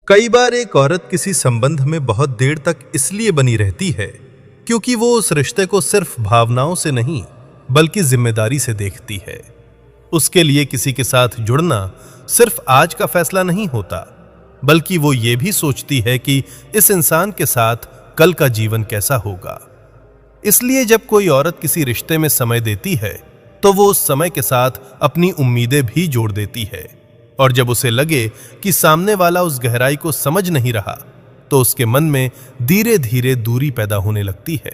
कई बार एक औरत किसी संबंध में बहुत देर तक इसलिए बनी रहती है क्योंकि वो उस रिश्ते को सिर्फ भावनाओं से नहीं बल्कि जिम्मेदारी से देखती है। उसके लिए किसी के साथ जुड़ना सिर्फ आज का फैसला नहीं होता, बल्कि वो ये भी सोचती है कि इस इंसान के साथ कल का जीवन कैसा होगा। इसलिए जब कोई औरत किसी रिश्ते में समय देती है तो वो उस समय के साथ अपनी उम्मीदें भी जोड़ देती है, और जब उसे लगे कि सामने वाला उस गहराई को समझ नहीं रहा तो उसके मन में धीरे धीरे दूरी पैदा होने लगती है।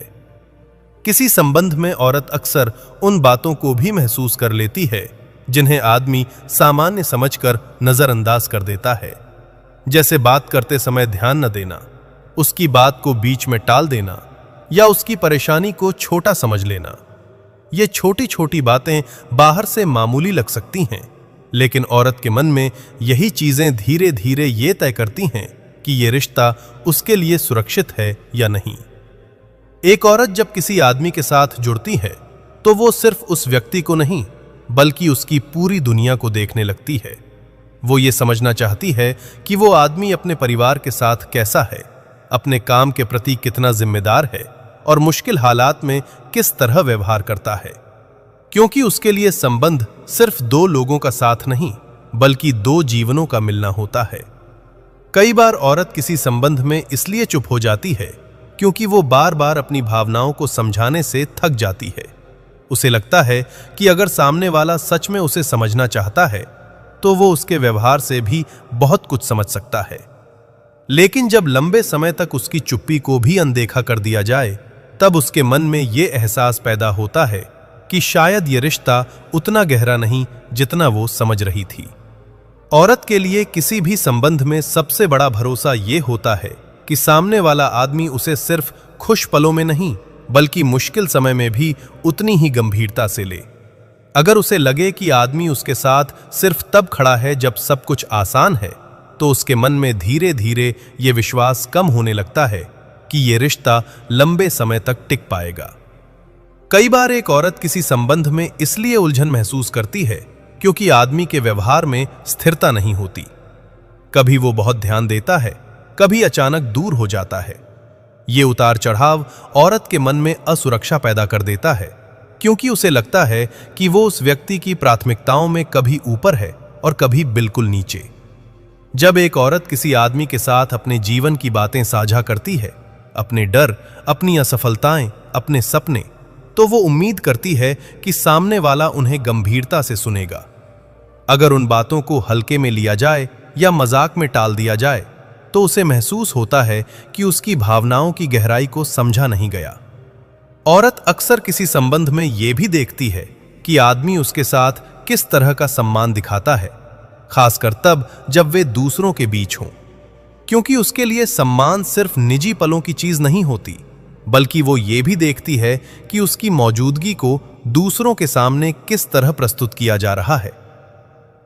किसी संबंध में औरत अक्सर उन बातों को भी महसूस कर लेती है जिन्हें आदमी सामान्य समझकर नजरअंदाज कर देता है, जैसे बात करते समय ध्यान न देना, उसकी बात को बीच में टाल देना या उसकी परेशानी को छोटा समझ लेना। ये छोटी छोटी बातें बाहर से मामूली लग सकती हैं, लेकिन औरत के मन में यही चीजें धीरे धीरे ये तय करती हैं कि ये रिश्ता उसके लिए सुरक्षित है या नहीं। एक औरत जब किसी आदमी के साथ जुड़ती है तो वो सिर्फ उस व्यक्ति को नहीं बल्कि उसकी पूरी दुनिया को देखने लगती है। वो ये समझना चाहती है कि वो आदमी अपने परिवार के साथ कैसा है, अपने काम के प्रति कितना जिम्मेदार है और मुश्किल हालात में किस तरह व्यवहार करता है, क्योंकि उसके लिए संबंध सिर्फ दो लोगों का साथ नहीं बल्कि दो जीवनों का मिलना होता है। कई बार औरत किसी संबंध में इसलिए चुप हो जाती है क्योंकि वो बार बार अपनी भावनाओं को समझाने से थक जाती है। उसे लगता है कि अगर सामने वाला सच में उसे समझना चाहता है तो वो उसके व्यवहार से भी बहुत कुछ समझ सकता है। लेकिन जब लंबे समय तक उसकी चुप्पी को भी अनदेखा कर दिया जाए तब उसके मन में ये एहसास पैदा होता है कि शायद ये रिश्ता उतना गहरा नहीं जितना वो समझ रही थी। औरत के लिए किसी भी संबंध में सबसे बड़ा भरोसा ये होता है कि सामने वाला आदमी उसे सिर्फ खुश पलों में नहीं बल्कि मुश्किल समय में भी उतनी ही गंभीरता से ले। अगर उसे लगे कि आदमी उसके साथ सिर्फ तब खड़ा है जब सब कुछ आसान है तो उसके मन में धीरे धीरे ये विश्वास कम होने लगता है कि ये रिश्ता लंबे समय तक टिक पाएगा। कई बार एक औरत किसी संबंध में इसलिए उलझन महसूस करती है क्योंकि आदमी के व्यवहार में स्थिरता नहीं होती। कभी वो बहुत ध्यान देता है, कभी अचानक दूर हो जाता है। ये उतार चढ़ाव औरत के मन में असुरक्षा पैदा कर देता है क्योंकि उसे लगता है कि वो उस व्यक्ति की प्राथमिकताओं में कभी ऊपर है और कभी बिल्कुल नीचे। जब एक औरत किसी आदमी के साथ अपने जीवन की बातें साझा करती है, अपने डर, अपनी असफलताएं, अपने सपने, तो वो उम्मीद करती है कि सामने वाला उन्हें गंभीरता से सुनेगा। अगर उन बातों को हल्के में लिया जाए या मजाक में टाल दिया जाए तो उसे महसूस होता है कि उसकी भावनाओं की गहराई को समझा नहीं गया। औरत अक्सर किसी संबंध में ये भी देखती है कि आदमी उसके साथ किस तरह का सम्मान दिखाता है, खासकर तब जब वे दूसरों के बीच हों, क्योंकि उसके लिए सम्मान सिर्फ निजी पलों की चीज नहीं होती बल्कि वो ये भी देखती है कि उसकी मौजूदगी को दूसरों के सामने किस तरह प्रस्तुत किया जा रहा है।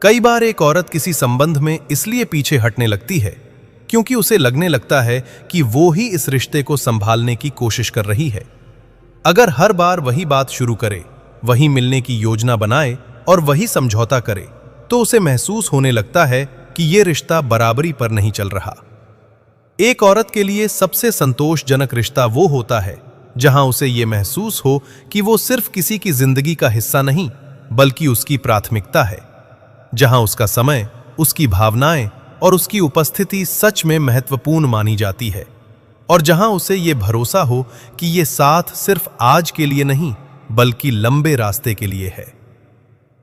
कई बार एक औरत किसी संबंध में इसलिए पीछे हटने लगती है क्योंकि उसे लगने लगता है कि वो ही इस रिश्ते को संभालने की कोशिश कर रही है। अगर हर बार वही बात शुरू करे, वही मिलने की योजना बनाए और वही समझौता करे तो उसे महसूस होने लगता है कि ये रिश्ता बराबरी पर नहीं चल रहा। एक औरत के लिए सबसे संतोषजनक रिश्ता वो होता है जहां उसे ये महसूस हो कि वो सिर्फ किसी की जिंदगी का हिस्सा नहीं बल्कि उसकी प्राथमिकता है, जहां उसका समय, उसकी भावनाएं और उसकी उपस्थिति सच में महत्वपूर्ण मानी जाती है, और जहां उसे ये भरोसा हो कि ये साथ सिर्फ आज के लिए नहीं बल्कि लंबे रास्ते के लिए है।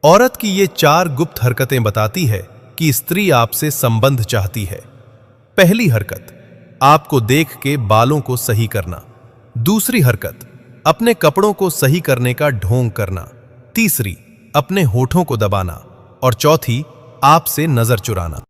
औरत की ये 4 गुप्त हरकतें बताती है कि स्त्री आपसे संबंध चाहती है। पहली हरकत, आपको देख के बालों को सही करना। दूसरी हरकत, अपने कपड़ों को सही करने का ढोंग करना। तीसरी, अपने होठों को दबाना। और चौथी, आपसे नजर चुराना।